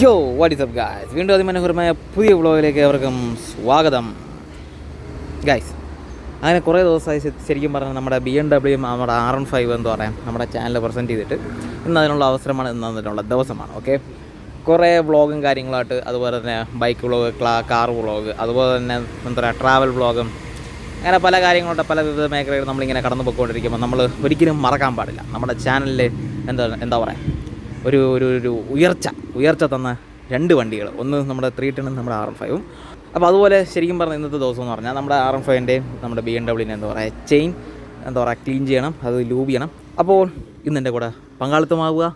യോ what is up guys, വീണ്ടും അതിമനോഹരമായ പുതിയ വ്ളോഗിലേക്ക് അവർക്കും സ്വാഗതം. ഗായ്സ്, അങ്ങനെ കുറേ ദിവസമായി ശരിക്കും പറഞ്ഞാൽ നമ്മുടെ BMW നമ്മുടെ R15 എന്ന് പറയാം നമ്മുടെ ചാനൽ പ്രസൻറ്റ് ചെയ്തിട്ട് ഇന്ന് അതിനുള്ള അവസരമാണ്, ഇന്ന് അതിനുള്ള ദിവസമാണ്. ഓക്കെ, കുറേ വ്ളോഗും കാര്യങ്ങളായിട്ട്, അതുപോലെ തന്നെ ബൈക്ക് വ്ളോഗ്, കാർ വ്ളോഗ്, അതുപോലെ തന്നെ എന്താ പറയുക ട്രാവൽ വ്ളോഗും, അങ്ങനെ പല കാര്യങ്ങളുണ്ട്. പല വിവിധ മേഖലകൾ നമ്മളിങ്ങനെ കടന്നു പോയിക്കൊണ്ടിരിക്കുമ്പോൾ നമ്മൾ ഒരിക്കലും മറക്കാൻ പാടില്ല നമ്മുടെ ചാനലിൽ എന്താ പറയുക ഒരു ഒരു ഒരു ഉയർച്ച തന്ന രണ്ട് വണ്ടികൾ, ഒന്ന് നമ്മുടെ 310 നമ്മുടെ R15. അപ്പോൾ അതുപോലെ ശരിക്കും പറഞ്ഞാൽ ഇന്നത്തെ ദിവസം എന്ന് പറഞ്ഞാൽ നമ്മുടെ R15ൻ്റെയും നമ്മുടെ BMW എന്താ പറയുക ചെയിൻ ക്ലീൻ ചെയ്യണം, അത് ലൂബ് ചെയ്യണം. അപ്പോൾ ഇന്നെൻ്റെ കൂടെ പങ്കാളിത്തമാവുക,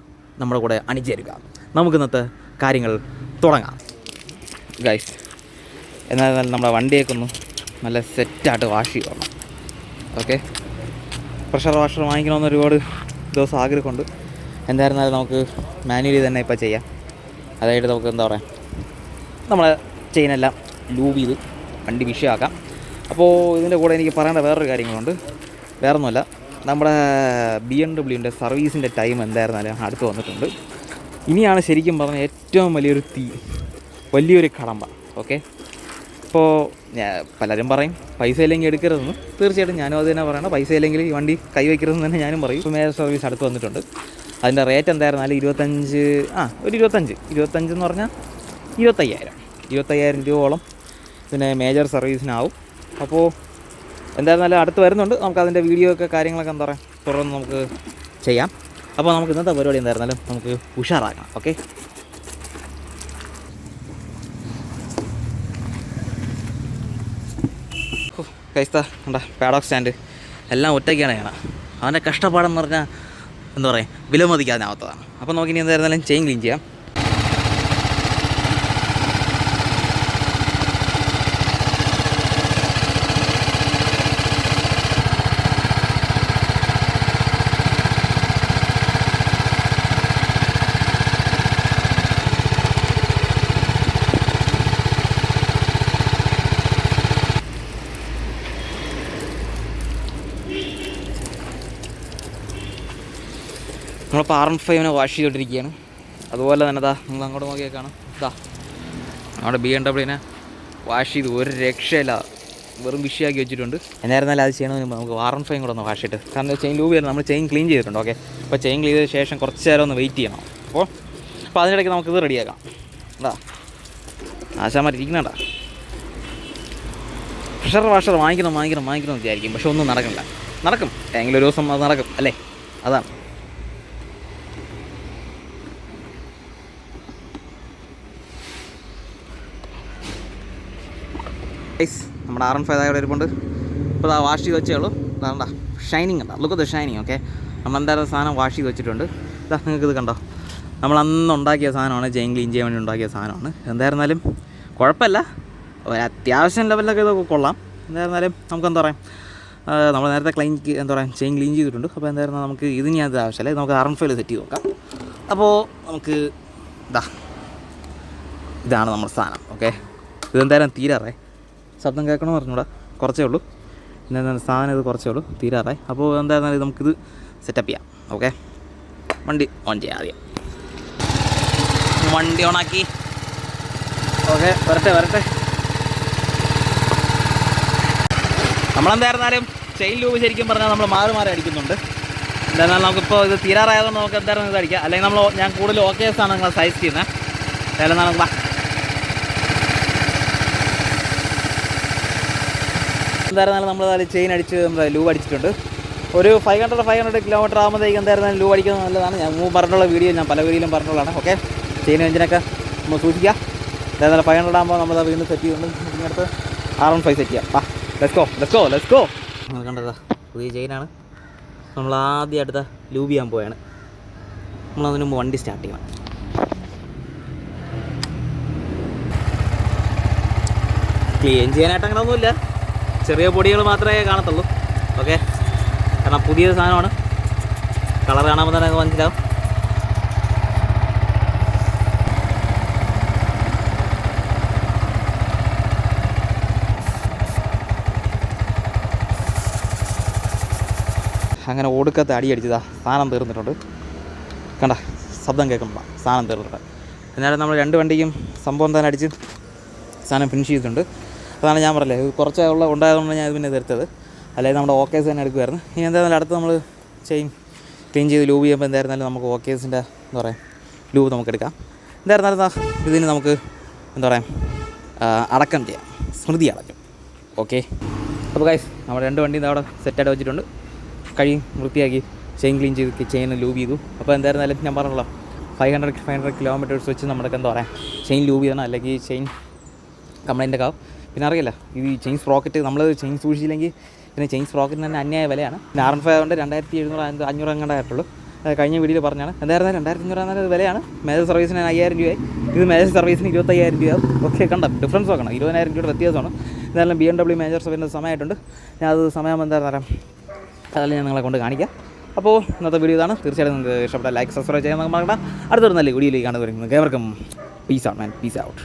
നമ്മുടെ കൂടെ അണിചേരുക. നമുക്ക് ഇന്നത്തെ കാര്യങ്ങൾ തുടങ്ങാം ഗൈസ്. എന്നാൽ നമ്മുടെ വണ്ടിയൊക്കെ ഒന്ന് നല്ല സെറ്റായിട്ട് വാഷ് ചെയ്യണം. ഓക്കെ, പ്രഷർ വാഷർ വാങ്ങിക്കണമെന്ന് ഒരുപാട് ദിവസം ആഗ്രഹമുണ്ട്. എന്തായിരുന്നാലും നമുക്ക് മാനുവലി തന്നെ ഇപ്പോൾ ചെയ്യാം. അതായത് നമുക്ക് എന്താ പറയുക നമ്മളെ ചെയിനെല്ലാം ലൂബ് ചെയ്ത് വണ്ടി വിഷയമാക്കാം. അപ്പോൾ ഇതിൻ്റെ കൂടെ എനിക്ക് പറയേണ്ട വേറൊരു കാര്യങ്ങളുണ്ട്. വേറൊന്നുമല്ല, നമ്മുടെ BMW സർവീസിൻ്റെ ടൈം എന്തായിരുന്നാലും അടുത്ത് വന്നിട്ടുണ്ട്. ഇനിയാണ് ശരിക്കും പറഞ്ഞാൽ ഏറ്റവും വലിയൊരു കടമ്പ. ഓക്കെ, ഇപ്പോൾ പലരും പറയും പൈസ ഇല്ലെങ്കിൽ എടുക്കരുതെന്ന്. തീർച്ചയായിട്ടും ഞാനും അത് തന്നെ പറയണം, പൈസ ഇല്ലെങ്കിൽ ഈ വണ്ടി കൈവയ്ക്കരുതെന്ന് തന്നെ ഞാനും പറയും. ഇപ്പോൾ മേജർ സർവീസ് അടുത്ത് വന്നിട്ടുണ്ട്. അതിൻ്റെ റേറ്റ് എന്തായിരുന്നാലും 25 എന്ന് പറഞ്ഞാൽ 25,000 രൂപയോളം പിന്നെ മേജർ സർവീസിനാവും. അപ്പോൾ എന്തായിരുന്നാലും അടുത്ത് വരുന്നുണ്ട്. നമുക്കതിൻ്റെ വീഡിയോ ഒക്കെ കാര്യങ്ങളൊക്കെ എന്താ പറയുക തുറന്ന് നമുക്ക് ചെയ്യാം. അപ്പോൾ നമുക്ക് ഇന്നത്തെ പരിപാടി എന്തായിരുന്നാലും നമുക്ക് ഉഷാറാക്കണം. ഓക്കെ, കൈസ്താ എന്താ പാഡോക്ക് സ്റ്റാൻഡ് എല്ലാം ഒറ്റയ്ക്കാണ് ചെയ്യണം. അവൻ്റെ കഷ്ടപ്പാടെന്ന് പറഞ്ഞാൽ എന്താ പറയുക വിലമതിക്കാനാവാത്തതാണ്. അപ്പോൾ നമുക്കിനി എന്തായിരുന്നാലും ചെയിൻ ക്ലീൻ ചെയ്യാം. നമ്മളിപ്പോൾ R15 വാഷ് ചെയ്തുകൊണ്ടിരിക്കുകയാണ്. അതുപോലെ തന്നെ നിങ്ങൾ അങ്ങോട്ട് നോക്കിയാൽ കാണാം, നമ്മുടെ BMW വാഷ് ചെയ്ത് ഒരു രക്ഷയില്ല, വെറും വിഷയമാക്കി വെച്ചിട്ടുണ്ട്. എന്നായിരുന്നാലും അത് ചെയ്യണമെന്ന് നമുക്ക് R15 കൂടെ ഒന്ന് വാഷ് ചെയ്തിട്ട്, കാരണം ചെയിൻ ലൂബ് ചെയ്ത് നമ്മൾ ചെയിൻ ക്ലീൻ ചെയ്തിട്ടുണ്ട്. ഓക്കെ, അപ്പോൾ ചെയിൻ ക്ലീൻ ചെയ്ത ശേഷം കുറച്ച് നേരം ഒന്ന് വെയിറ്റ് ചെയ്യണം. അപ്പോൾ അതിനിടയ്ക്ക് നമുക്കിത് റെഡിയാക്കാം. ആശാമാരിക്കുന്നുണ്ടാ പ്രഷർ വാഷർ വാങ്ങിക്കണം വിചാരിക്കും, പക്ഷെ ഒന്നും നടക്കില്ല. നടക്കും, എങ്കിലും ഒരു ദിവസം അത് നടക്കും അല്ലേ, അതാണ്. നമ്മുടെ R15 ഇവിടെ ഇരിപ്പുണ്ട്. ഇപ്പോൾ വാഷ് ചെയ്ത് വെച്ചേ ഉള്ളൂ. അതാണ്ടാ ഷൈനിങ് ഉണ്ടോ, ലുക്ക് ദ ഷൈനിങ്. ഓക്കെ, നമ്മളെന്തായാലും സാധനം വാഷ് ചെയ്ത് വെച്ചിട്ടുണ്ട്. നിങ്ങൾക്ക് ഇത് കണ്ടോ, നമ്മൾ അന്ന് ഉണ്ടാക്കിയ സാധനമാണ്, ചെയിൻ ക്ലീൻ ചെയ്യാൻ വേണ്ടി ഉണ്ടാക്കിയ സാധനമാണ്. എന്തായിരുന്നാലും കുഴപ്പമില്ല, ഒരത്യാവശ്യം ലെവലിലൊക്കെ ഇതൊക്കെ കൊള്ളാം. എന്തായിരുന്നാലും നമുക്കെന്താ പറയാം, നമ്മൾ നേരത്തെ ചെയിൻ ക്ലീൻ ചെയ്തിട്ടുണ്ട്. അപ്പോൾ എന്തായിരുന്നാലും നമുക്ക് ഇതിന് അത് ആവശ്യമില്ല, നമുക്ക് R15 സെറ്റ് ചെയ്ത് നോക്കാം. അപ്പോൾ നമുക്ക് ഇതാണ് നമ്മുടെ സാധനം. ഓക്കെ, ഇതെന്തായാലും തീരാറേ, ശബ്ദം കേൾക്കണമെന്ന് പറഞ്ഞൂടാ, കുറച്ചേ ഉള്ളൂ. പിന്നെ സാധനം ഇത് കുറച്ചേ ഉള്ളൂ, തീരാറായി. അപ്പോൾ എന്തായിരുന്നാലും നമുക്കിത് സെറ്റപ്പ് ചെയ്യാം. ഓക്കെ, വണ്ടി ഓൺ ചെയ്യാം. ആദ്യം വണ്ടി ഓണാക്കി. ഓക്കെ, വരട്ടെ. നമ്മളെന്തായിരുന്നാലും ചെയിൻ ലൂബ് ശരിക്കും പറഞ്ഞാൽ നമ്മൾ മാറി അടിക്കുന്നുണ്ട്. എന്തായിരുന്നാലും നമുക്കിപ്പോൾ ഇത് തീരാറായതുകൊണ്ട് നമുക്ക് എന്തായാലും ഇത് അടിക്കാം. അല്ലെങ്കിൽ ഞാൻ കൂടുതൽ ഓക്കേസാണ് നിങ്ങൾ സൈസ് ചെയ്യുന്നത്. എന്തായാലും നമുക്ക് എന്തായിരുന്നാലും നമ്മൾ ചെയിൻ അടിച്ച് നമ്മൾ ലൂബ് അടിച്ചിട്ടുണ്ട്. ഒരു 500 കിലോമീറ്റർ ആകുമ്പോഴത്തേക്ക് എന്തായിരുന്നാലും ലൂബ് അടിക്കുന്നത് നല്ലതാണ്. ഞാൻ പറഞ്ഞിട്ടുള്ള വീഡിയോ പല വീഡിയോയിലും പറഞ്ഞിട്ടുള്ളതാണ്. ഓക്കെ, ചെയിൻ എഞ്ചിനൊക്കെ നമ്മൾ സൂക്ഷിക്കുക. എന്തായിരുന്നാലും 500 ആകുമ്പോൾ നമ്മൾ വീണ്ടും സെറ്റ് ചെയ്യുന്നുണ്ട്. ഇതിനടുത്ത് R15 സെറ്റ് ചെയ്യാം. Let's go. നമ്മൾ കണ്ടതാ പുതിയ ചെയിനാണ്. നമ്മൾ ആദ്യം അടുത്ത ലൂബ് ചെയ്യാൻ പോവുകയാണ്. നമ്മളതിന് മുമ്പ് വണ്ടി സ്റ്റാർട്ട് ചെയ്യണം. ക്ലീൻ ചെയ്യാനായിട്ട് അങ്ങനെ ഒന്നുമില്ല, ചെറിയ പൊടികൾ മാത്രമേ കാണത്തുള്ളൂ. ഓക്കെ, കാരണം പുതിയൊരു സാധനമാണ്, കളർ കാണുമ്പോൾ തന്നെ മനസ്സിലാവും. അങ്ങനെ ഒടുക്കത്തെ അടിയടിച്ചതാ, സാധനം തീർന്നിട്ടുണ്ട്. കണ്ട ശബ്ദം കേൾക്കുമ്പോൾ സാധനം തീർന്നിട്ടുണ്ട്. എന്നാലും നമ്മൾ 2 വണ്ടിക്കും സംഭവം തന്നെ അടിച്ച് സാധനം ഫിനിഷ് ചെയ്തിട്ടുണ്ട്. അതാണ് ഞാൻ പറഞ്ഞത്, ഇത് കുറച്ച് ഉണ്ടായതുകൊണ്ട് ഞാൻ പിന്നെ തീർത്തത്, അല്ലെങ്കിൽ നമ്മുടെ ഓക്കേസ് തന്നെ എടുക്കുമായിരുന്നു. ഇനി എന്തായാലും അടുത്ത് നമ്മൾ ചെയിൻ ക്ലീൻ ചെയ്ത് ലൂബ് ചെയ്യുമ്പോൾ എന്തായിരുന്നാലും നമുക്ക് ഓക്കേസിൻ്റെ എന്താ പറയുക ലൂബ് നമുക്കെടുക്കാം. എന്തായിരുന്നാലും ഇതിന് നമുക്ക് എന്താ പറയുക അടക്കം ചെയ്യാം, സ്മൃതി അടക്കം. ഓക്കെ, അപ്പോൾ ഗൈസ് നമ്മൾ 2 വണ്ടിയും അവിടെ സെറ്റായിട്ട് വെച്ചിട്ടുണ്ട്. കഴിയും വൃത്തിയാക്കി ചെയിൻ ക്ലീൻ ചെയ്ത് ചെയിൻ ലൂബ് ചെയ്തു. അപ്പോൾ എന്തായിരുന്നാലും ഞാൻ പറഞ്ഞല്ലോ 500 കിലോമീറ്റേഴ്സ് വെച്ച് നമ്മുടെ എന്താ പറയുക ചെയിൻ ലൂബ് ചെയ്യണം, അല്ലെങ്കിൽ ചെയിൻ കംപ്ലൈൻ്റ് ഒക്കെ ആവും. പിന്നെ അറിയില്ല, ഇത് ചെയിൻ സ്പ്രോക്കറ്റ് നമ്മൾ ചെയിൻ സൂക്ഷിച്ചില്ലെങ്കിൽ പിന്നെ ചെയിൻ സ്പ്രോക്കറ്റിന് തന്നെ അന്യായ വിലയാണ്. പിന്നെ R15 കൊണ്ട് 2700-500 എങ്ങാണ്ടായിട്ടുള്ളൂ. കഴിഞ്ഞ വീഡിയോയിൽ പറഞ്ഞാണ്. എന്തായിരുന്നാലും 2500 വിലയാണ്. മേജർ സർവീസിന് 5000 രൂപയായി, ഇത് മേജർ സർവീസിന് 25000 രൂപയാവും. ഓക്കെ, കണ്ട ഡിഫറൻസ് നോക്കണം, 20000 രൂപയുടെ വ്യത്യാസമാണ്. എന്തായാലും BMW മേജർ സർവീസിൻ്റെ സമയമായിട്ടുണ്ട്. ഞാൻ അത് സമയം എന്താ തരാം, അതെല്ലാം ഞാൻ നിങ്ങളെ കൊണ്ട് കാണിക്കാം. അപ്പോൾ ഇന്നത്തെ വീഡിയോ ഇതാണ്. തീർച്ചയായിട്ടും നിങ്ങൾക്ക് ഇഷ്ടപ്പെട്ട ലൈക്ക് സബ്സ്ക്രൈബ് ചെയ്യാൻ നമുക്ക് മറക്കണ്ട. അടുത്തൊരു നല്ല വീഡിയോയിലേക്ക് കാണുന്നവരും ഏവർക്കും പീസ് ഔട്ട് മാൻ, പീസ് ഔട്ട്.